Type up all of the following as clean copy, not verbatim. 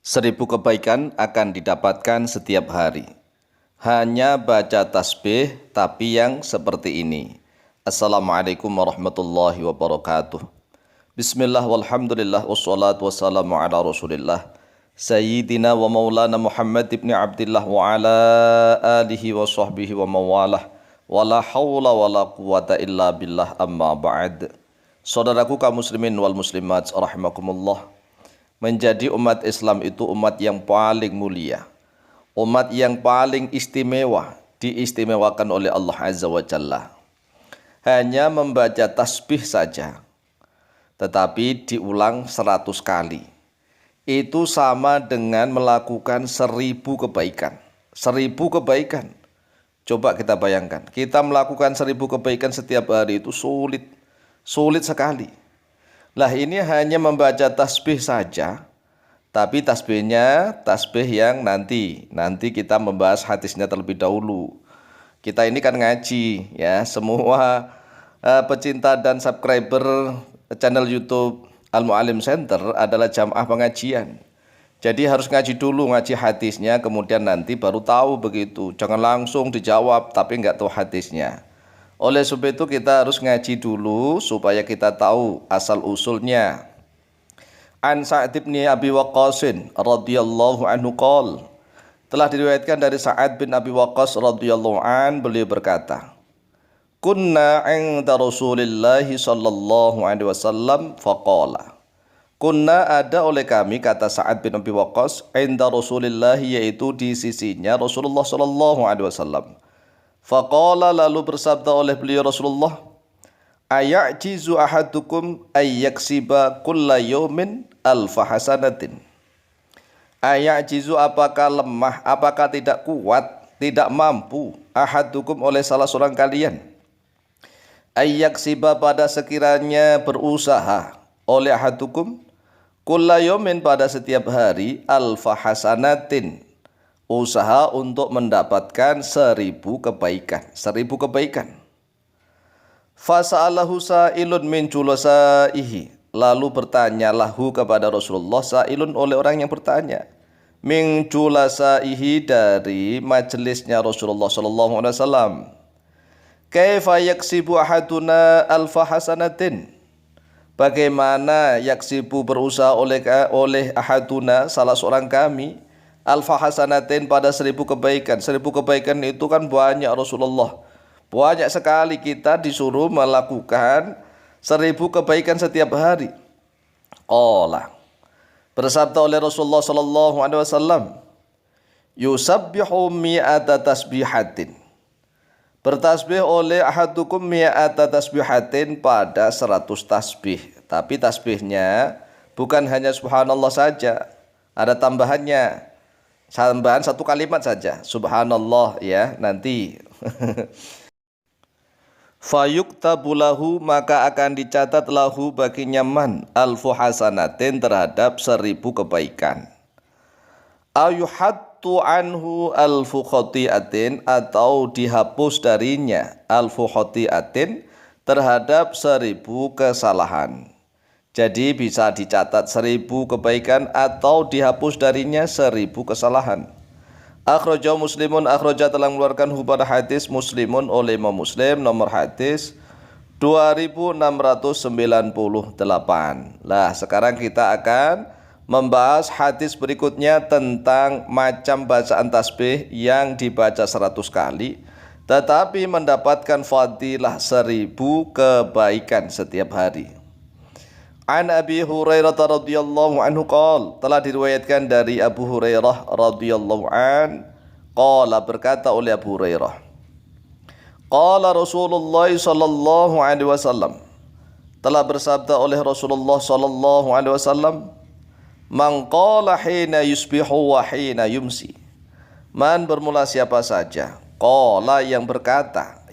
1000 kebaikan akan didapatkan setiap hari. Hanya baca tasbih tapi yang seperti ini. Assalamualaikum warahmatullahi wabarakatuh. Bismillah walhamdulillah wassalatu wassalamu ala rasulillah Sayyidina wa maulana Muhammad ibn Abdillah wa ala alihi wa sahbihi wa mawalah. Wala hawla wala quwata illa billah amma ba'd. Saudaraku kaum muslimin wal muslimat rahimakumullah. Menjadi umat Islam itu umat yang paling mulia, umat yang paling istimewa, diistimewakan oleh Allah Azza wa Jalla. Hanya membaca tasbih saja, tetapi diulang 100 kali. Itu sama dengan melakukan 1000 kebaikan. 1000 kebaikan. Coba kita bayangkan, kita melakukan 1000 kebaikan setiap hari itu sulit sekali. Lah ini hanya membaca tasbih saja, tapi tasbihnya tasbih yang nanti kita membahas hadisnya terlebih dahulu. Kita ini kan ngaji ya, semua pecinta dan subscriber channel YouTube Al Muallim Center adalah jamaah pengajian. Jadi harus ngaji dulu, ngaji hadisnya, kemudian nanti baru tahu begitu. Jangan langsung dijawab tapi nggak tahu hadisnya. Oleh sebab itu kita harus ngaji dulu supaya kita tahu asal usulnya. An Sa'ad bin Abi Waqqas radhiyallahu anhu qol. Telah diriwayatkan dari Sa'ad bin Abi Waqqas radhiyallahu an, beliau berkata, Kunna 'inda Rasulillah sallallahu alaihi wasallam faqala. Kunna ada oleh kami, kata Sa'ad bin Abi Waqqas, 'inda Rasulillah, yaitu di sisinya Rasulullah sallallahu alaihi wasallam. Faqala, lalu bersabda oleh beliau Rasulullah, Aya'jizu ahadukum ayyaksiba kulla yawmin alfa hasanatin. Aya'jizu, apakah lemah, apakah tidak kuat, tidak mampu, ahadukum oleh salah seorang kalian, ayyaksiba pada sekiranya berusaha, oleh ahadukum kulla yawmin pada setiap hari, alfa hasanatin, usaha untuk mendapatkan 1000 kebaikan. 1000 kebaikan. Fasa'alahu sa'ilun min julasaihi. Lalu bertanyalahu kepada Rasulullah sa'ilun, oleh orang yang bertanya, min julasaihi, dari majelisnya Rasulullah sallallahu alaihi wasallam. Kaifa yaksibu ahaduna alfa hasanatin? Bagaimana yaksibu berusaha oleh ahaduna, salah seorang kami, alfa hasanatin pada 1000 kebaikan. 1000 kebaikan itu kan banyak Rasulullah. Banyak sekali kita disuruh melakukan 1000 kebaikan setiap hari. Qala, bersabda oleh Rasulullah sallallahu alaihi wasallam, yusabbihu mi'ata tasbihatin. Bertasbih oleh ahadukum mi'ata tasbihatin pada 100 tasbih. Tapi tasbihnya bukan hanya subhanallah saja, ada tambahannya. Tambahan 1 kalimat saja, subhanallah ya, nanti. Fayuktabu lahu, maka akan dicatat lahu baginya man alfu hasanatin, terhadap 1000 kebaikan. Ayuhattu anhu alfu khotiatin, atau dihapus darinya alfu khotiatin, terhadap 1000 kesalahan. Jadi bisa dicatat 1000 kebaikan atau dihapus darinya 1000 kesalahan. Akhrajahu Muslimun, akhraja telah mengeluarkan pada hadis Muslimun oleh Imam Muslim, nomor hadis 2698. Lah sekarang kita akan membahas hadis berikutnya tentang macam bacaan tasbih yang dibaca 100 kali tetapi mendapatkan fadilah 1000 kebaikan setiap hari. An Abi Hurairah radhiyallahu anhu qol, telah diriwayatkan dari Abu Hurairah radhiyallahu an, qala, berkata oleh Abu Hurairah, qala Rasulullah sallallahu alaihi wasallam, telah bersabda oleh Rasulullah sallallahu alaihi wasallam, man qala hina yusbihu wa hina yumsi. Man bermula siapa saja, qala yang berkata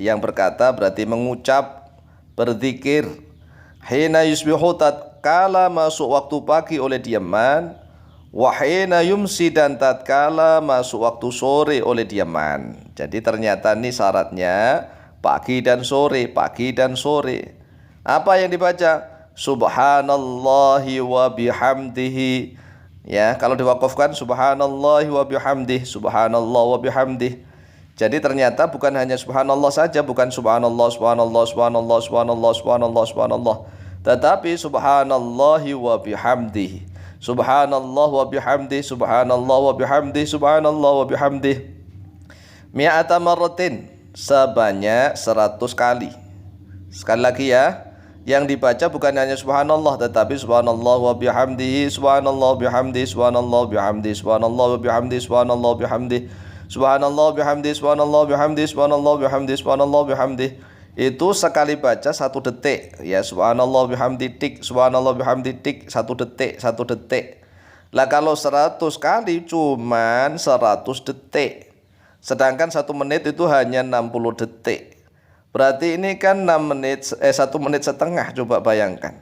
berarti mengucap, berzikir, hina yusbihu tatkala masuk waktu pagi oleh dia man, wa hina yumsi, dan tatkala masuk waktu sore oleh dia man. Jadi ternyata ini syaratnya pagi dan sore, pagi dan sore. Apa yang dibaca? Subhanallahi wa bihamdihi Ya, kalau diwakafkan subhanallah wa bihamdih, subhanallah wa bihamdih. Jadi ternyata bukan hanya subhanallah saja, bukan subhanallah, subhanallah, subhanallah, subhanallah, subhanallah, subhanallah, tetapi subhanallah wa bihamdih. Subhanallah wa bihamdih, subhanallah wa bihamdih, subhanallah wa bihamdih. Mi'ata marratin, sebanyak 100 kali. Sekali lagi ya, yang dibaca bukan hanya subhanallah tetapi subhanallah wa bihamdihi, subhanallah bihamdi, subhanallah bihamdi, subhanallah bihamdi, subhanallah bihamdi, subhanallah bihamdi, subhanallah bihamdi, subhanallah bihamdi, subhanallah bihamdi. Itu sekali baca 1 detik ya, subhanallah bihamdi tik, subhanallah bihamdi tik, 1 detik, 1 detik. Lah kalau 100 kali cuman 100 detik. Sedangkan 1 menit itu hanya 60 detik. Berarti ini kan 1 menit setengah, coba bayangkan.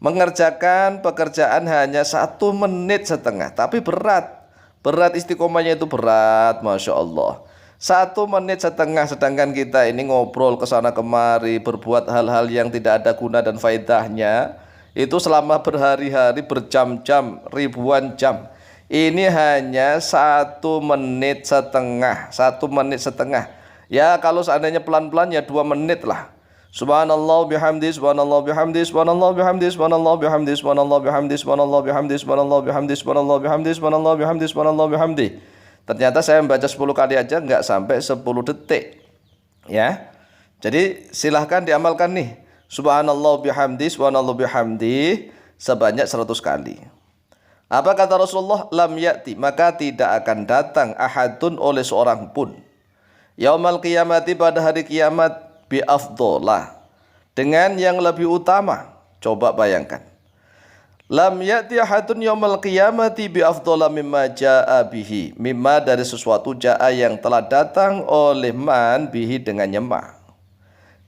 Mengerjakan pekerjaan hanya 1 menit setengah, tapi berat. Berat, istiqomahnya itu berat, Masya Allah. 1 menit setengah, sedangkan kita ini ngobrol ke sana kemari, berbuat hal-hal yang tidak ada guna dan faedahnya. Itu selama berhari-hari, berjam-jam, ribuan jam. Ini hanya 1 menit setengah, 1 menit setengah. Ya kalau seandainya pelan-pelan ya 2 menit lah. Subhanallah bihamdi, subhanallah bihamdi, subhanallah bihamdi, subhanallah bihamdi, subhanallah bihamdi, subhanallah bihamdi, subhanallah bihamdi, subhanallah bihamdi, subhanallah bihamdi, subhanallah bihamdi. Ternyata saya membaca 10 kali aja nggak sampai 10 detik. Ya. Jadi silahkan diamalkan nih. Subhanallah bihamdi, subhanallah bihamdi sebanyak 100 kali. Apa kata Rasulullah? Lam ya'ti, maka tidak akan datang ahadun oleh seorang pun yaumal qiyamati, pada hari kiamat, bi afdolah, dengan yang lebih utama. Coba bayangkan. Lam ya'ti ahadun yaumal qiyamati bi afdolah mimma ja'a bihi, mimma dari sesuatu ja'a yang telah datang oleh man bihi dengannya ma.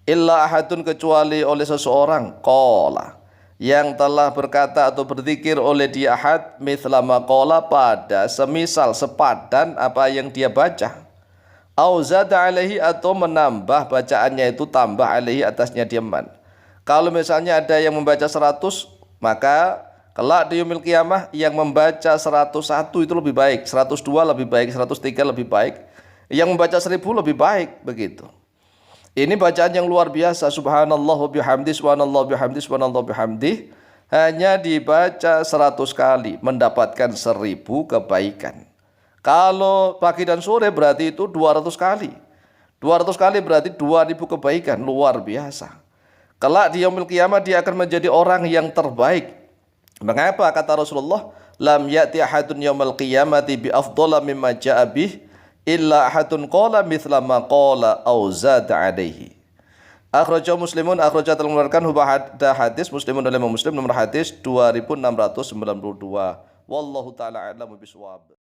Illa ahadun, kecuali oleh seseorang, qala, yang telah berkata atau berzikir oleh dia ahad, mithla ma qala, pada semisal sepadan apa yang dia baca. Auzada alaihi, atau menambah bacaannya itu, tambah alaihi atasnya diaman. Kalau misalnya ada yang membaca 100, maka kelak di yaumil qiyamah yang membaca 101 itu lebih baik, 102 lebih baik, 103 lebih baik, yang membaca 1000 lebih baik, begitu. Ini bacaan yang luar biasa. Subhanallah wa bihamdi, subhanallah bihamdi, subhanallah bihamdi, hanya dibaca 100 kali mendapatkan 1000 kebaikan. Kalau pagi dan sore berarti itu 200 kali. 200 kali berarti 2000 kebaikan, luar biasa. Kelak di yaumil qiyamah dia akan menjadi orang yang terbaik. Mengapa kata Rasulullah? Lam ya'ti ahadun yaumil qiyamati bi afdhala mimma ja'a bih illa ahadun qala mithla ma qala au zada alaihi. Akhrajahu Muslimun, telah mengeluarkan hadis Muslimun oleh Muslim, nomor hadis 2692. Wallahu taala a'lamu bishawab.